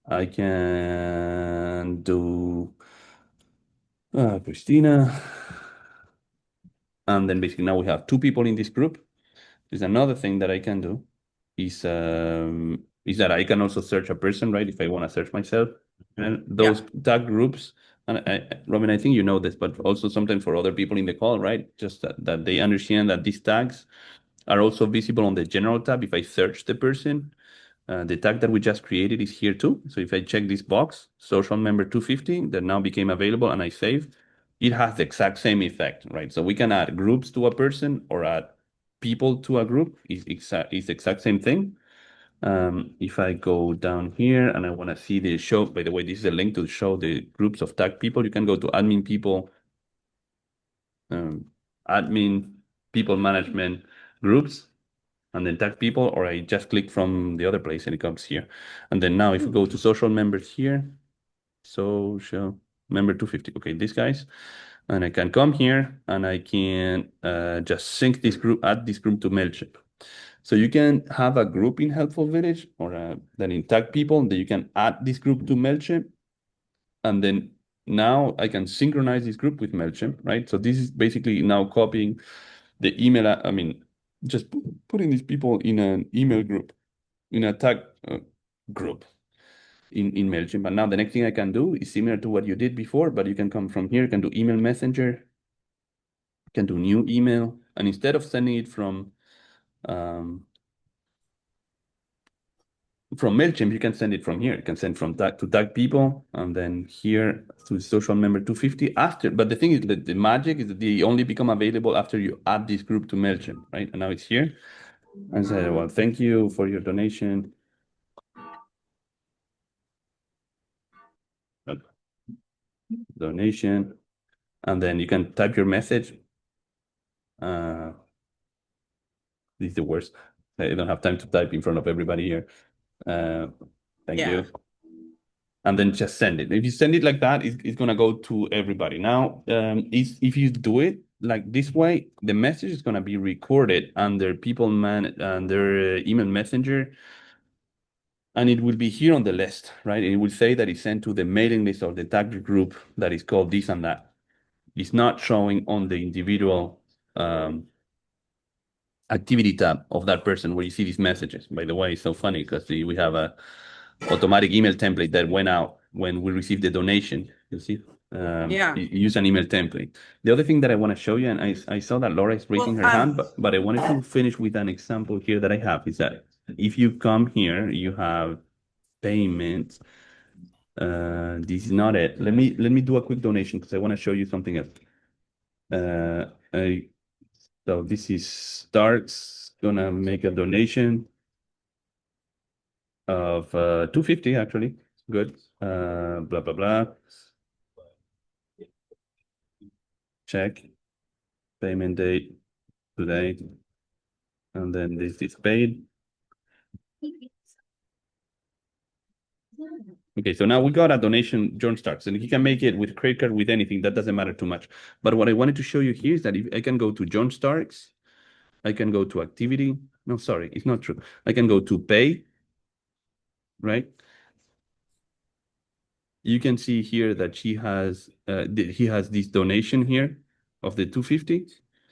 I can do Christina. And then basically now we have 2 people in this group. There's another thing that I can do is that I can also search a person, right? If I want to search myself, and those tag groups. And Robin, I think you know this, but also sometimes for other people in the call, right? Just that they understand that these tags are also visible on the general tab. If I search the person, the tag that we just created is here too. So if I check this box, social member 250, that now became available, and I save, it has the exact same effect, right? So we can add groups to a person or add people to a group. It's the exact same thing. If I go down here and I want to see the show, by the way, this is a link to show the groups of tag people. You can go to admin people, admin people management groups, and then tag people, or I just click from the other place and it comes here. And then now if we go to social members here, social member 250, okay, these guys, and I can come here and I can just sync this group, add this group to MailChimp. So you can have a group in Helpful Village, or then in tag people, that you can add this group to MailChimp. And then now I can synchronize this group with MailChimp, right? So this is basically now copying the email, just putting these people in an email group, in a tag group in MailChimp. And now the next thing I can do is similar to what you did before, but you can come from here, you can do email messenger, you can do new email. And instead of sending it from MailChimp, you can send it from here. You can send from tag to tag people, and then here to social member 250 after. But the thing is that the magic is that they only become available after you add this group to MailChimp, right? And now it's here. And say, well, thank you for your donation. Donation. And then you can type your message. This is the worst. I don't have time to type in front of everybody here. Thank you. And then just send it. If you send it like that, it's going to go to everybody. Now, if you do it like this way, the message is going to be recorded under under email messenger. And it will be here on the list, right? It will say that it's sent to the mailing list of the tag group that is called this and that. It's not showing on the individual activity tab of that person where you see these messages. By the way, it's so funny because we have a automatic email template that went out when we received the donation. You see? Use an email template. The other thing that I want to show you, and I saw that Laura is raising her hand, but I wanted to finish with an example here that I have, is that if you come here, you have payments. This is not it. Let me do a quick donation because I want to show you something else. So this is Stark's gonna make a donation of 250 actually. Good. Blah blah blah. Check. Payment date today. And then this is paid. Okay, so now we got a donation, John Starks, and he can make it with credit card, with anything. That doesn't matter too much. But what I wanted to show you here is that if I can go to John Starks, I can go to activity. No, sorry, it's not true. I can go to pay, right? You can see here that he has this donation here. of the 250.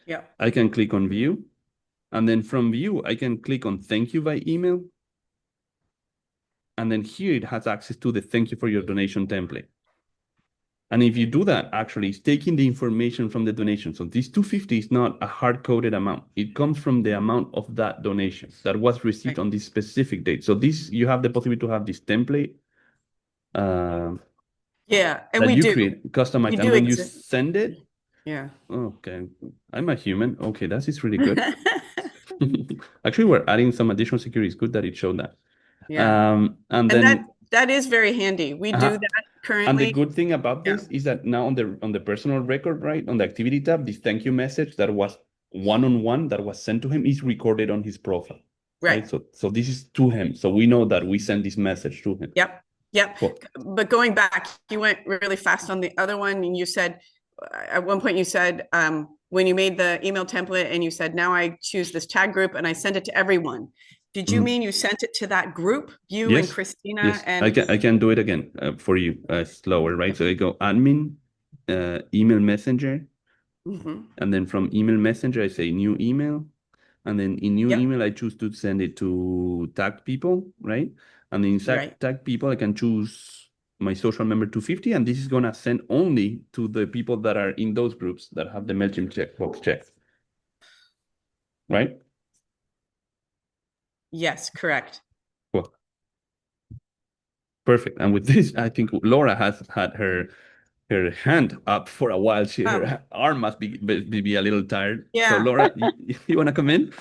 Yeah. I can click on view. And then from view, I can click on thank you by email. And then here it has access to the thank you for your donation template. And if you do that, actually, it's taking the information from the donation. So this 250 is not a hard-coded amount. It comes from the amount of that donation that was received on this specific date. So this, you have the possibility to have this template. Yeah, and that we you do. create, customized. We and do when you exist. send it, Yeah. okay, I'm a human. Okay, that is really good. Actually, we're adding some additional security. It's good that it showed that. Yeah. And then that is very handy. We do that currently. And the good thing about this is that now on the personal record, right, on the activity tab, this thank you message that was one-on-one that was sent to him is recorded on his profile. Right. So this is to him. So we know that we send this message to him. Yep. Yep. Cool. But going back, you went really fast on the other one, and you said at one point you said when you made the email template and you said now I choose this tag group and I send it to everyone. Did you mean you sent it to that group, you and Christina? Yes, and I can do it again for you slower, right? So I go admin, email messenger, and then from email messenger I say new email, and then in new email I choose to send it to tagged people, right? And inside tagged people I can choose my social member 250, and this is gonna send only to the people that are in those groups that have the MailChimp checkbox checked, right? Yes, correct. Cool. Perfect. And with this, I think Laura has had her hand up for a while. Her arm must be a little tired. Yeah. So Laura, you want to come in?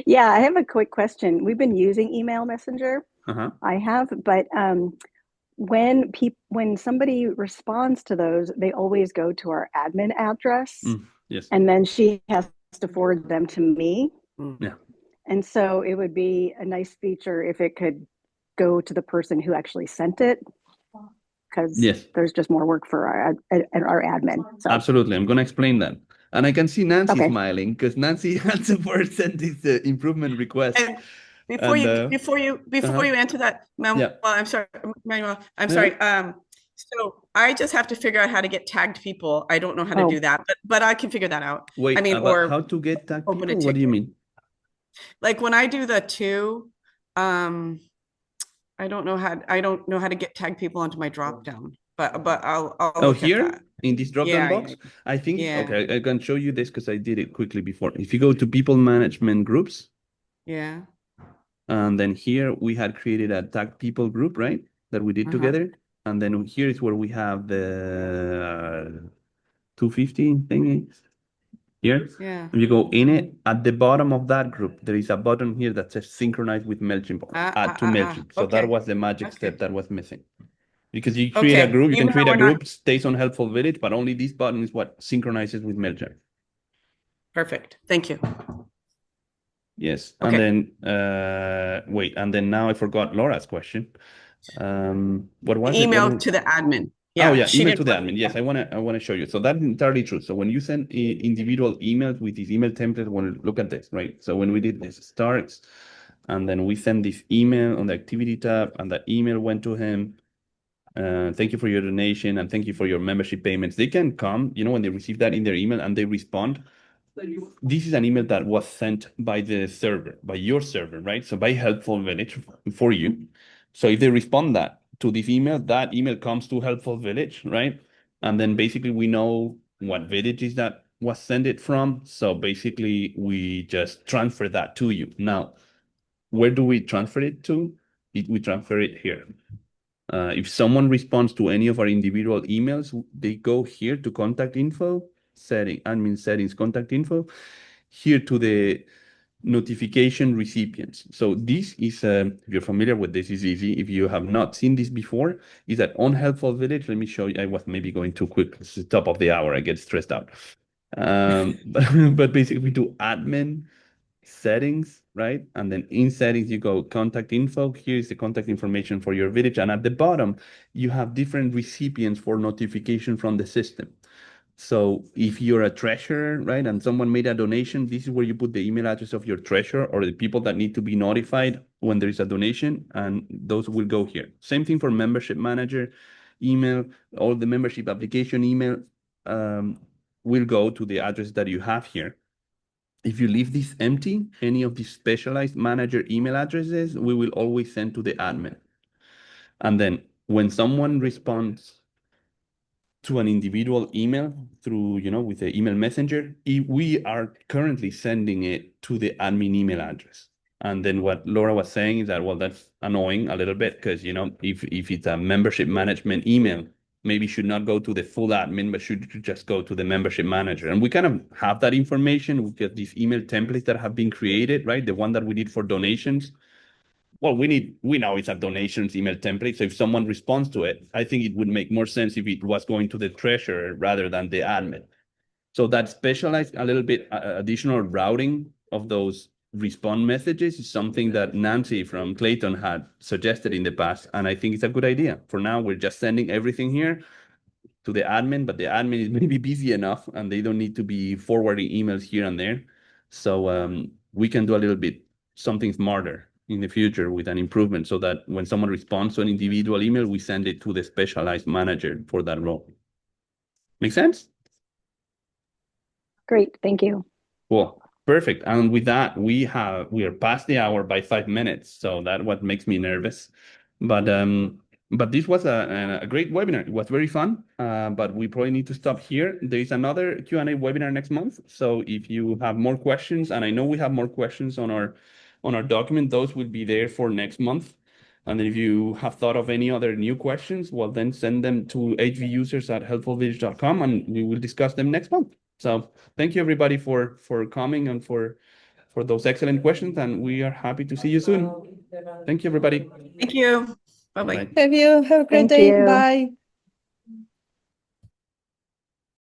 Yeah, I have a quick question. We've been using email messenger. I have, but when somebody responds to those, they always go to our admin address. Yes. And then she has to forward them to me. Yeah. And so it would be a nice feature if it could go to the person who actually sent it, because there's just more work for our admin. So. Absolutely. I'm going to explain that. And I can see Nancy smiling because Nancy had support sent this improvement request. And before you answer that, Manuel, I'm sorry, Manuel, I'm sorry. So I just have to figure out how to get tagged people. I don't know how to do that, but I can figure that out. Wait, I mean, or how to get tagged people? What do you mean? Like when I do the two, I don't know how to get tagged people onto my drop down, but I'll look here at that. In this drop down box, I think okay, I can show you this because I did it quickly before. If you go to people management groups, and then here we had created a tagged people group, right? That we did together, and then here is where we have the 250 thingy. Here, if you go in it, at the bottom of that group, there is a button here that says synchronize with MailChimp, add to MailChimp. So that was the magic step that was missing. Because you create a group, you can create a group, stays on Helpful Village, but only this button is what synchronizes with MailChimp. Perfect. Thank you. Yes. And then, wait, and then now I forgot Laura's question. What was email to the admin. Yeah, email to the admin. Yes, I wanna show you. So that's entirely true. So when you send individual emails with this email template, look at this, right? So when we did this starts, and then we send this email on the activity tab, and that email went to him. Thank you for your donation and thank you for your membership payments. They can come, when they receive that in their email and they respond. This is an email that was sent by the server, by your server, right? So by Helpful Village for you. So if they respond to this email, that email comes to Helpful Village, right? And then basically we know what village is that was sent it from. So basically we just transfer that to you. Now, where do we transfer it to? We transfer it here. If someone responds to any of our individual emails, they go here to contact info, admin settings, contact info, here to the notification recipients. So this is, if you're familiar with this, is easy. If you have not seen this before, is that on Helpful Village, let me show you. I was maybe going too quick. It's the top of the hour. I get stressed out. But basically we do admin settings, right? And then in settings, you go contact info. Here is the contact information for your village. And at the bottom, you have different recipients for notification from the system. So if you're a treasurer, right, and someone made a donation, this is where you put the email address of your treasurer or the people that need to be notified when there is a donation, and those will go here. Same thing for membership manager email, all the membership application email. will go to the address that you have here. If you leave this empty, any of these specialized manager email addresses, we will always send to the admin. And then when someone responds to an individual email through, with the email messenger, we are currently sending it to the admin email address. And then what Laura was saying is that, well, that's annoying a little bit because, if it's a membership management email, maybe should not go to the full admin, but should just go to the membership manager. And we kind of have that information. We get these email templates that have been created, right? The one that we did for donations. Well, we know it's a donations email template. So if someone responds to it, I think it would make more sense if it was going to the treasurer rather than the admin. So that specialized a little bit additional routing of those respond messages is something that Nancy from Clayton had suggested in the past. And I think it's a good idea. For now, we're just sending everything here to the admin, but the admin is maybe busy enough and they don't need to be forwarding emails here and there. So we can do a little bit something smarter in the future with an improvement so that when someone responds to an individual email, we send it to the specialized manager for that role. Make sense? Great, thank you. Cool, perfect. And with that, we are past the hour by 5 minutes, so that's what makes me nervous. But this was a great webinar. It was very fun, but we probably need to stop here. There is another Q&A webinar next month. So if you have more questions, and I know we have more questions on our document, those will be there for next month. And if you have thought of any other new questions, well, then send them to hvusers@helpfulvillage.com and we will discuss them next month. So thank you everybody for coming and for those excellent questions. And we are happy to see you soon. Thank you, everybody. Thank you. Bye-bye. Have a great Thank day. you. Bye.